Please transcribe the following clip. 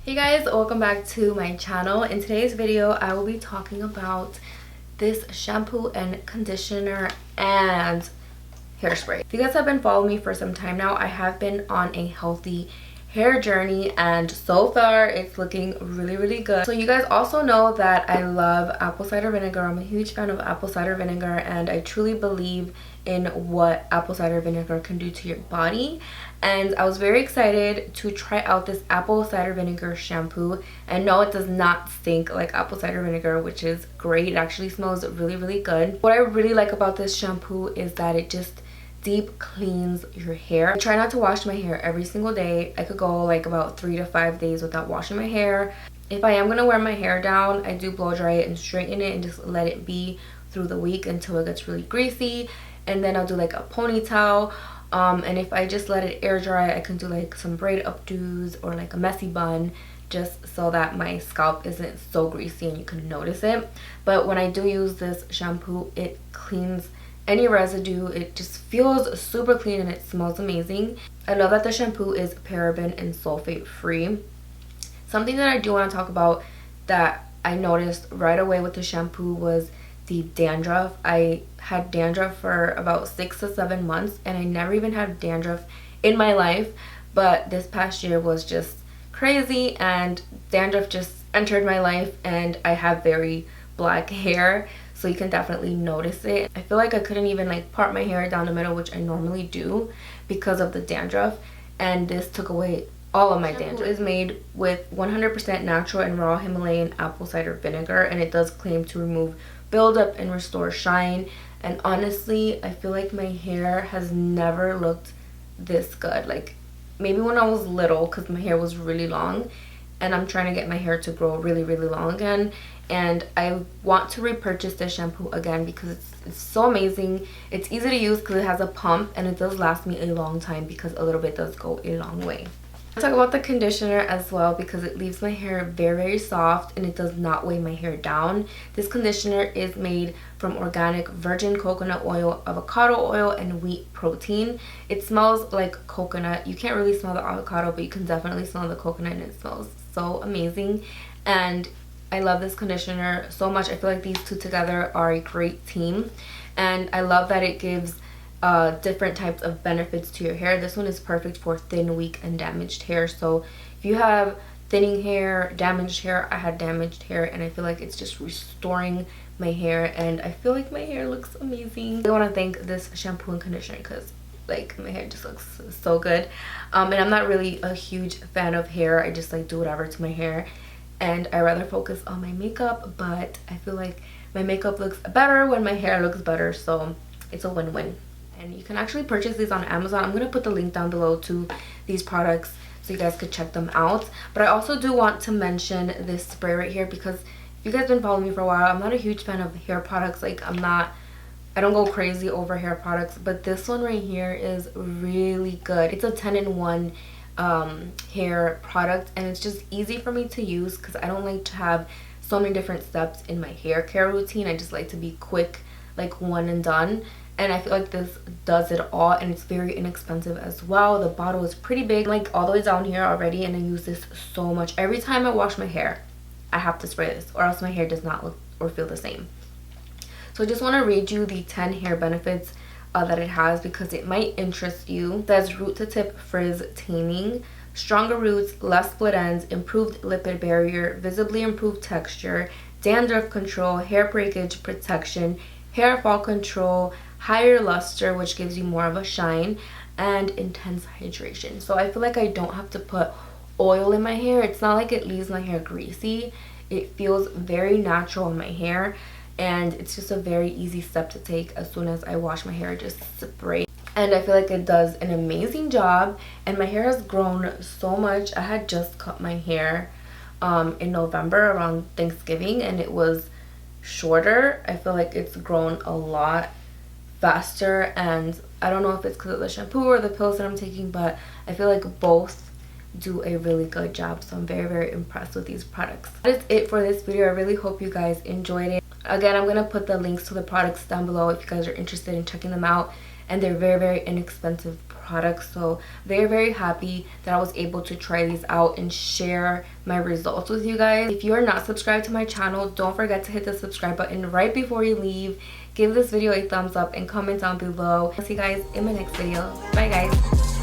Hey guys, welcome back to my channel. In today's video I will be talking about this shampoo and conditioner and hairspray. If you guys have been following me for some time now, I have been on a healthy hair journey and so far it's looking really good. So you guys also know that I love apple cider vinegar. I'm a huge fan of apple cider vinegar and I truly believe in what apple cider vinegar can do to your body. And I was very excited to try out this apple cider vinegar shampoo. And no, it does not stink like apple cider vinegar, which is great. It actually smells really good. What I really like about this shampoo is that it just deep cleans your hair. I try not to wash my hair every single day. I could go like about 3 to 5 days without washing my hair. If I am gonna wear my hair down, I do blow dry it and straighten it and just let it be through the week until it gets really greasy. And then I'll do like a ponytail. And if I just let it air dry, I can do like some braid updos or like a messy bun, just so that my scalp isn't so greasy and you can notice it. But when I do use this shampoo, it cleans any residue. It just feels super clean and it smells amazing. I love that the shampoo is paraben and sulfate free. Something that I do want to talk about that I noticed right away with the shampoo was the dandruff. I had dandruff for about 6 to 7 months and I never even had dandruff in my life, but this past year was just crazy and dandruff just entered my life and I have very black hair, so you can definitely notice it. I feel like I couldn't even like part my hair down the middle, which I normally do, because of the dandruff, and this took away all of my dandruff. It is made with 100% natural and raw Himalayan apple cider vinegar, and it does claim to remove buildup and restore shine. And honestly, I feel like my hair has never looked this good. Like maybe when I was little, because my hair was really long and I'm trying to get my hair to grow really long again, and I want to repurchase this shampoo again because it's so amazing. It's easy to use because it has a pump and it does last me a long time because a little bit does go a long way. I'll talk about the conditioner as well because it leaves my hair very soft and it does not weigh my hair down. This conditioner is made from organic virgin coconut oil, avocado oil, and wheat protein. It smells like coconut. You can't really smell the avocado, but you can definitely smell the coconut and it smells so amazing. And I love this conditioner so much. I feel like these two together are a great team, and I love that it gives different types of benefits to your hair. This one is perfect for thin, weak, and damaged hair. So if you have thinning hair, damaged hair, I had damaged hair, and I feel like it's just restoring my hair, and I feel like my hair looks amazing. I want to thank this shampoo and conditioner because like my hair just looks so good. And I'm not really a huge fan of hair. I just like do whatever to my hair, and I rather focus on my makeup, but I feel like my makeup looks better when my hair looks better, so it's a win-win. And you can actually purchase these on Amazon. I'm going to put the link down below to these products so you guys could check them out. But I also do want to mention this spray right here because if you guys have been following me for a while, I'm not a huge fan of hair products. Like I don't go crazy over hair products, but this one right here is really good. It's a 10-in-1 hair product, and it's just easy for me to use because I don't like to have so many different steps in my hair care routine. I just like to be quick, like one and done. And I feel like this does it all, and it's very inexpensive as well. The bottle is pretty big, like all the way down here already, and I use this so much. Every time I wash my hair, I have to spray this or else my hair does not look or feel the same. So I just want to read you the 10 hair benefits that it has because it might interest you. It says root to tip frizz taming, stronger roots, less split ends, improved lipid barrier, visibly improved texture, dandruff control, hair breakage protection, hair fall control, higher luster, which gives you more of a shine, and intense hydration. So I feel like I don't have to put oil in my hair. It's not like it leaves my hair greasy. It feels very natural in my hair, and it's just a very easy step to take. As soon as I wash my hair, just spray, and I feel like it does an amazing job. And my hair has grown so much. I had just cut my hair in November around Thanksgiving, and it was shorter. I feel like it's grown a lot faster, and I don't know if it's because of the shampoo or the pills that I'm taking, but I feel like both do a really good job. So I'm very impressed with these products. That is it for this video. I really hope you guys enjoyed it. Again, I'm gonna put the links to the products down below if you guys are interested in checking them out, and they're very inexpensive products. So very happy that I was able to try these out and share my results with you guys. If you are not subscribed to my channel, don't forget to hit the subscribe button right before you leave. Give this video a thumbs up and comment down below. I'll see you guys in my next video. Bye guys.